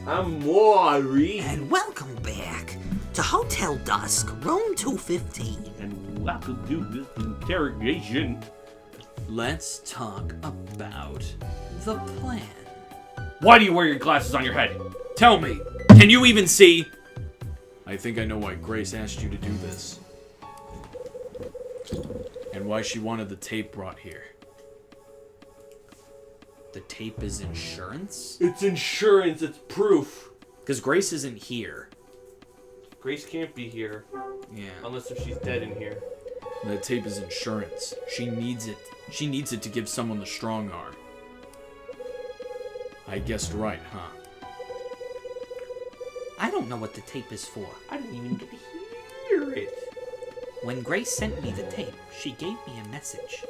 I'm Mori. And welcome back to Hotel Dusk, room 215. And welcome to this interrogation. Let's talk about the plan. Why do you wear your glasses on your head? Tell me, can you even see? I think I know why Grace asked you to do this. And why she wanted the tape brought here. The tape is insurance? It's insurance, it's proof. Because Grace isn't here. Grace can't be here. Yeah. Unless if she's dead in here. That tape is insurance. She needs it. She needs it to give someone the strong arm. I guessed right, huh? I don't know what the tape is for. I didn't even get to hear it. When Grace sent me the tape, she gave me a message.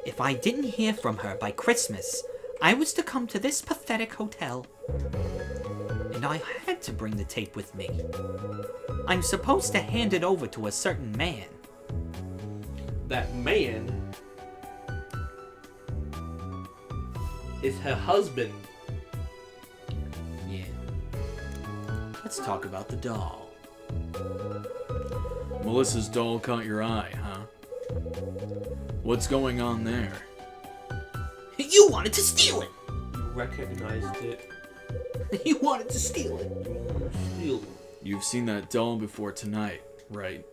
If I didn't hear from her by Christmas, I was to come to this pathetic hotel. And I had to bring the tape with me. I'm supposed to hand it over to a certain man. That man is her husband. Yeah. Let's talk about the doll. Melissa's doll caught your eye, huh? What's going on there? You wanted to steal it! You recognized it. You wanted to steal it! Steal it. You've seen that doll before tonight, right?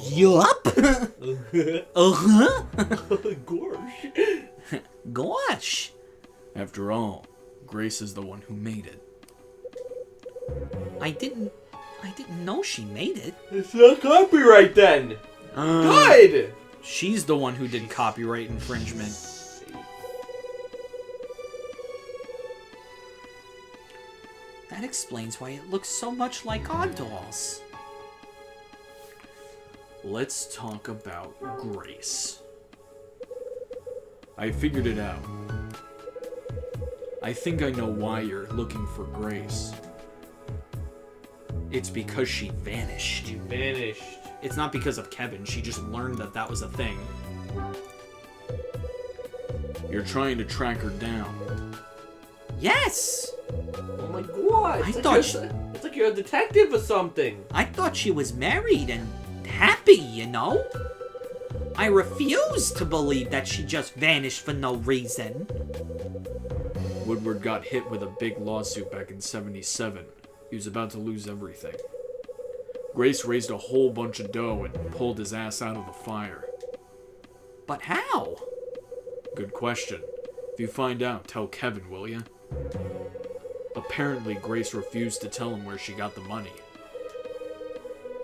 Yup! Uh-huh! Gosh. Gosh! After all, Grace is the one who made it. I didn't know she made it. It's not copyright then. Good! She's the one who did copyright infringement. That explains why it looks so much like our dolls. Let's talk about Grace. I figured it out. I think I know why you're looking for Grace. It's because she vanished. She vanished. It's not because of Kevin. She just learned that that was a thing. You're trying to track her down. Yes! Oh my god. It's like you're a detective or something. I thought she was married and happy, you know? I refuse to believe that she just vanished for no reason. Woodward got hit with a big lawsuit back in '77. He was about to lose everything. Grace raised a whole bunch of dough and pulled his ass out of the fire. But how? Good question. If you find out, tell Kevin, will ya? Apparently, Grace refused to tell him where she got the money.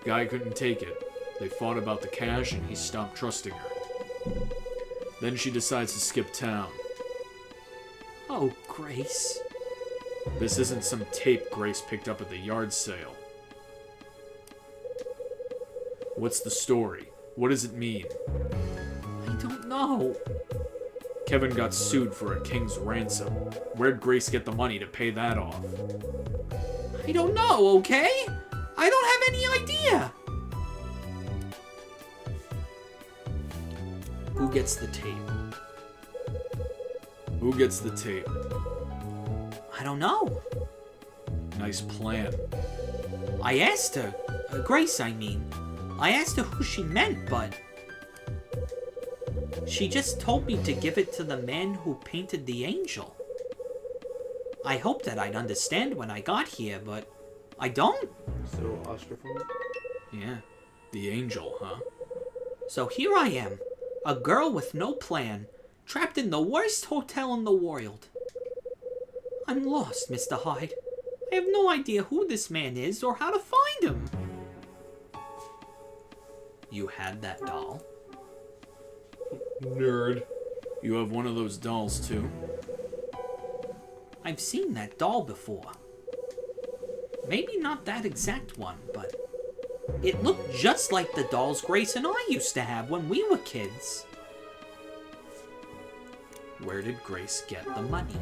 Guy couldn't take it. They fought about the cash and he stopped trusting her. Then she decides to skip town. Oh, Grace. This isn't some tape Grace picked up at the yard sale. What's the story? What does it mean? I don't know. Kevin got sued for a king's ransom. Where'd Grace get the money to pay that off? I don't know, okay? I don't have any idea. Who gets the tape? Who gets the tape? I don't know. Nice plan. I asked her, Grace, I mean. I asked her who she meant, but she just told me to give it to the man who painted the angel. I hoped that I'd understand when I got here, but I don't. So, Oscar for me? Yeah, the angel, huh? So here I am, a girl with no plan, trapped in the worst hotel in the world. I'm lost, Mr. Hyde. I have no idea who this man is or how to find him. You had that doll? Nerd. You have one of those dolls, too? I've seen that doll before. Maybe not that exact one, but it looked just like the dolls Grace and I used to have when we were kids. Where did Grace get the money?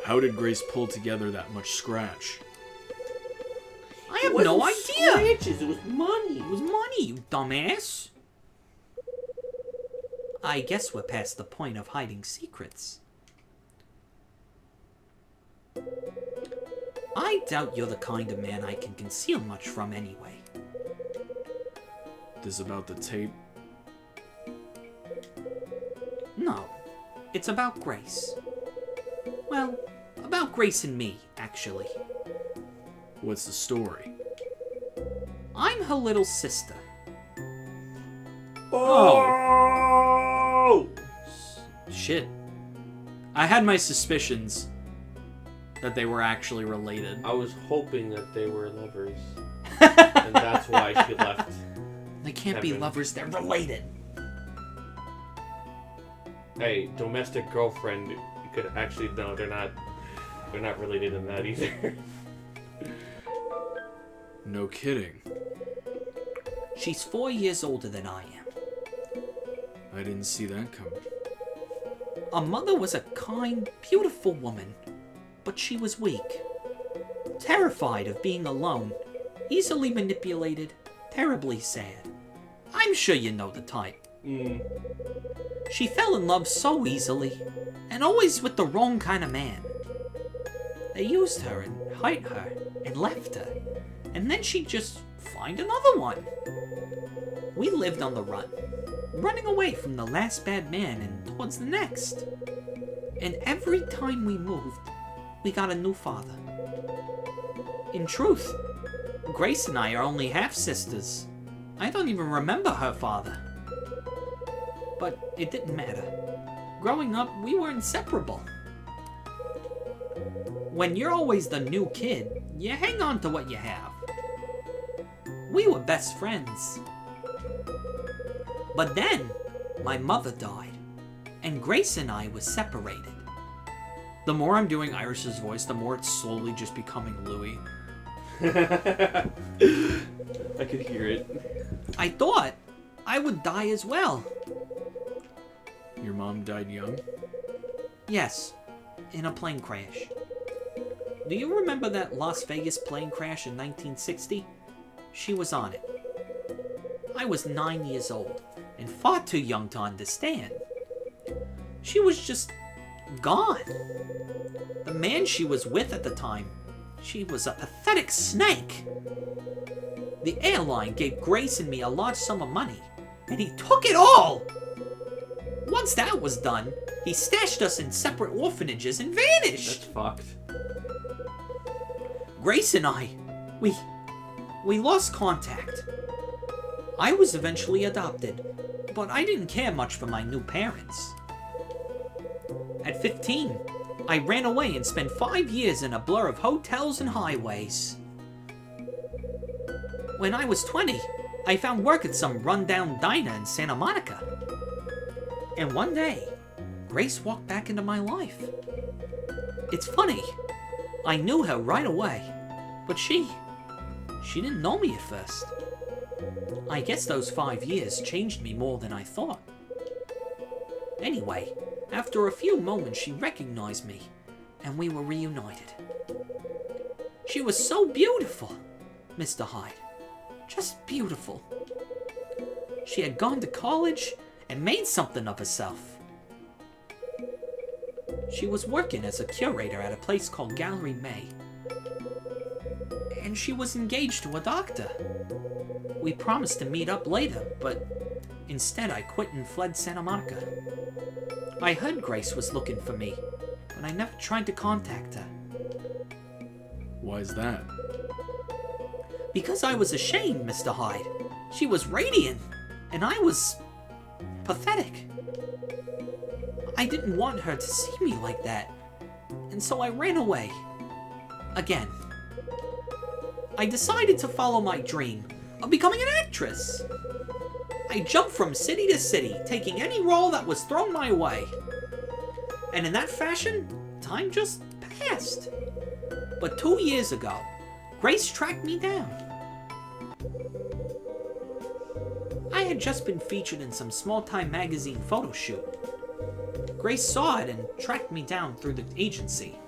How did Grace pull together that much scratch? I have no idea. Scratches. It was money. It was money, you dumbass. I guess we're past the point of hiding secrets. I doubt you're the kind of man I can conceal much from anyway. This about the tape? No, it's about Grace. Well, about Grace and me, actually. What's the story? I'm her little sister. Oh! Shit. I had my suspicions that they were actually related. I was hoping that they were lovers. And that's why she left. They can't be Kevin. lovers, they're related. Hey, domestic girlfriend, you could actually, no, they're not related in that either. No kidding. She's 4 years older than I am. I didn't see that coming. Our mother was a kind, beautiful woman, but she was weak. Terrified of being alone, easily manipulated, terribly sad. I'm sure you know the type. She fell in love so easily, and always with the wrong kind of man. They used her and hurt her and left her, and then she'd just find another one. We lived on the run, running away from the last bad man and towards the next. And every time we moved, we got a new father. In truth, Grace and I are only half-sisters. I don't even remember her father. But it didn't matter. Growing up, we were inseparable. When you're always the new kid, you hang on to what you have. We were best friends. But then, my mother died, and Grace and I were separated. The more I'm doing Iris's voice, the more it's slowly just becoming Louis. I could hear it. I thought I would die as well. Your mom died young? Yes, in a plane crash. Do you remember that Las Vegas plane crash in 1960? She was on it. I was 9 years old, and far too young to understand. She was just gone. The man she was with at the time, she was a pathetic snake. The airline gave Grace and me a large sum of money, and he took it all! Once that was done, he stashed us in separate orphanages and vanished! That's fucked. Grace and I, we lost contact. I was eventually adopted, but I didn't care much for my new parents. At 15, I ran away and spent 5 years in a blur of hotels and highways. When I was 20, I found work at some rundown diner in Santa Monica. And one day, Grace walked back into my life. It's funny, I knew her right away, but she didn't know me at first. I guess those 5 years changed me more than I thought. Anyway, after a few moments she recognized me, and we were reunited. She was so beautiful, Mr. Hyde. Just beautiful. She had gone to college and made something of herself. She was working as a curator at a place called Gallery May. And she was engaged to a doctor. We promised to meet up later, but instead I quit and fled Santa Monica. I heard Grace was looking for me, but I never tried to contact her. Why's that? Because I was ashamed, Mr. Hyde. She was radiant, and I was pathetic. I didn't want her to see me like that, and so I ran away. Again. I decided to follow my dream of becoming an actress. I jumped from city to city, taking any role that was thrown my way. And in that fashion, time just passed. But 2 years ago, Grace tracked me down. I had just been featured in some small-time magazine photo shoot. Grace saw it and tracked me down through the agency.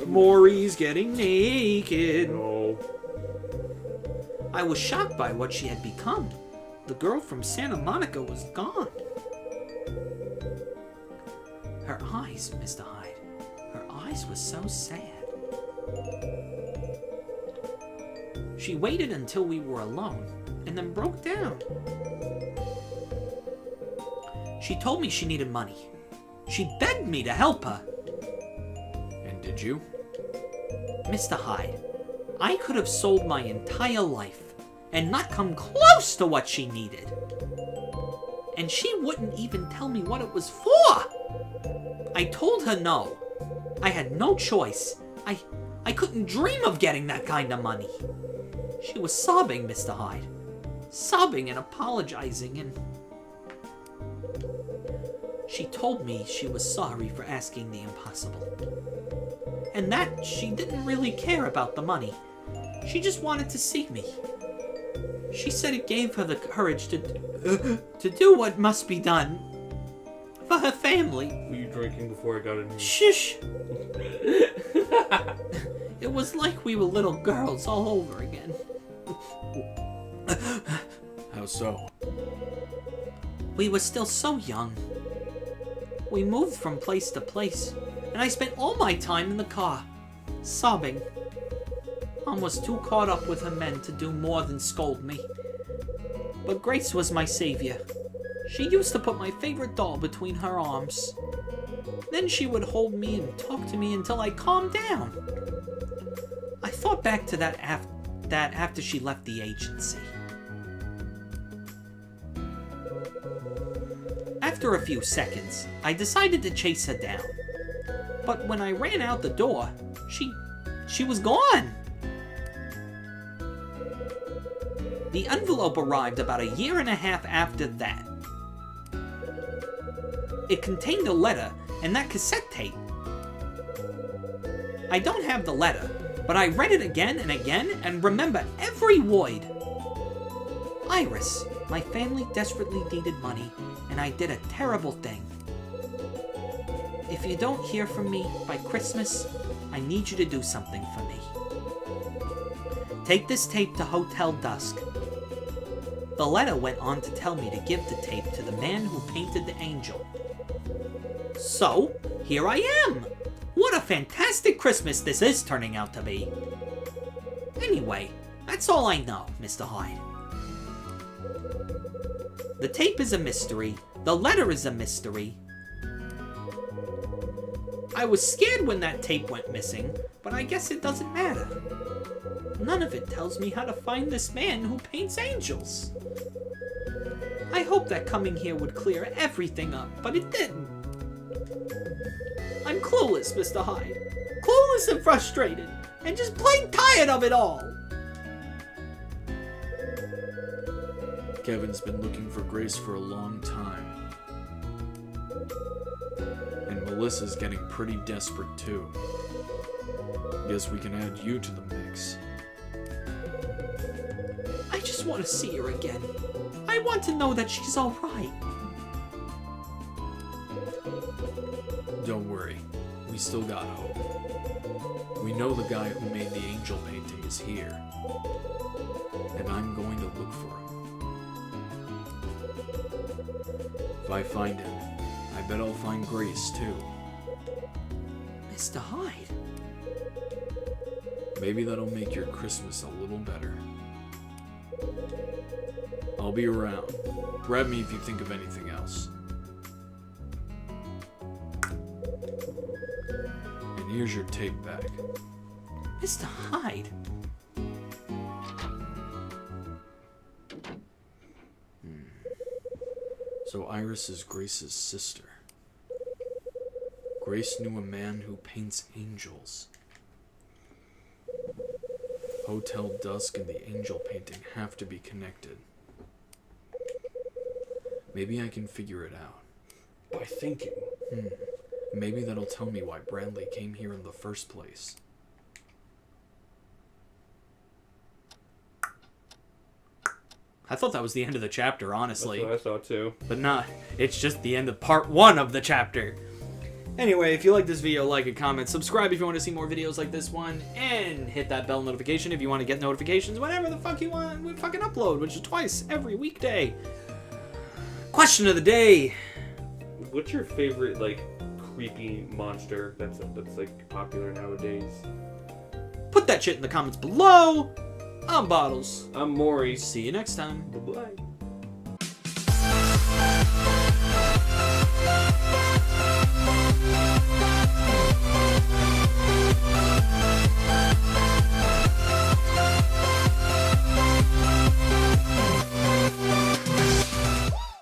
Mori's getting naked. No. I was shocked by what she had become. The girl from Santa Monica was gone. Her eyes, Mr. Hyde. Her eyes voice was so sad. She waited until we were alone, and then broke down. She told me she needed money. She begged me to help her. And did you? Mr. Hyde, I could have sold my entire life and not come close to what she needed. And she wouldn't even tell me what it was for. I told her no. I had no choice. I couldn't dream of getting that kind of money. She was sobbing, Mr. Hyde. Sobbing and apologizing, and she told me she was sorry for asking the impossible. And that she didn't really care about the money. She just wanted to see me. She said it gave her the courage to do what must be done for her family. Were you drinking before I got in here? Shush! It was like we were little girls all over again. How so? We were still so young. We moved from place to place, and I spent all my time in the car, sobbing. Mom was too caught up with her men to do more than scold me. But Grace was my savior. She used to put my favorite doll between her arms. Then she would hold me and talk to me until I calmed down. I thought back to that after she left the agency. After a few seconds, I decided to chase her down. But when I ran out the door, she was gone. The envelope arrived about a year and a half after that. It contained a letter and that cassette tape. I don't have the letter, but I read it again and again and remember every word. Iris, my family desperately needed money, and I did a terrible thing. If you don't hear from me by Christmas, I need you to do something for me. Take this tape to Hotel Dusk. The letter went on to tell me to give the tape to the man who painted the angel. So, here I am! What a fantastic Christmas this is turning out to be! Anyway, that's all I know, Mr. Hyde. The tape is a mystery. The letter is a mystery. I was scared when that tape went missing, but I guess it doesn't matter. None of it tells me how to find this man who paints angels. I hoped that coming here would clear everything up, but it didn't. I'm clueless, Mr. Hyde. Clueless and frustrated, and just plain tired of it all. Kevin's been looking for Grace for a long time. And Melissa's getting pretty desperate too. Guess we can add you to the mix. I just want to see her again. I want to know that she's alright. Don't worry, we still got hope. We know the guy who made the angel painting is here. And I'm going to look for him. If I find him, I bet I'll find Grace too. Mr. Hyde? Maybe that'll make your Christmas a little better. I'll be around. Grab me if you think of anything else. And here's your tape back. Mr. Hyde? So Iris is Grace's sister. Grace knew a man who paints angels. Hotel Dusk and the angel painting have to be connected. Maybe I can figure it out. By thinking. Maybe that'll tell me why Bradley came here in the first place. I thought that was the end of the chapter, honestly. That's what I thought too. But not. It's just the end of part 1 of the chapter. Anyway, if you like this video, like it, comment, subscribe if you want to see more videos like this one, and hit that bell notification if you want to get notifications whenever the fuck you want. We fucking upload, which is twice every weekday. Question of the day. What's your favorite, like, creepy monster that's like popular nowadays. Put that shit in the comments below. I'm Bottles. I'm Mori. See you next time. Bye-bye.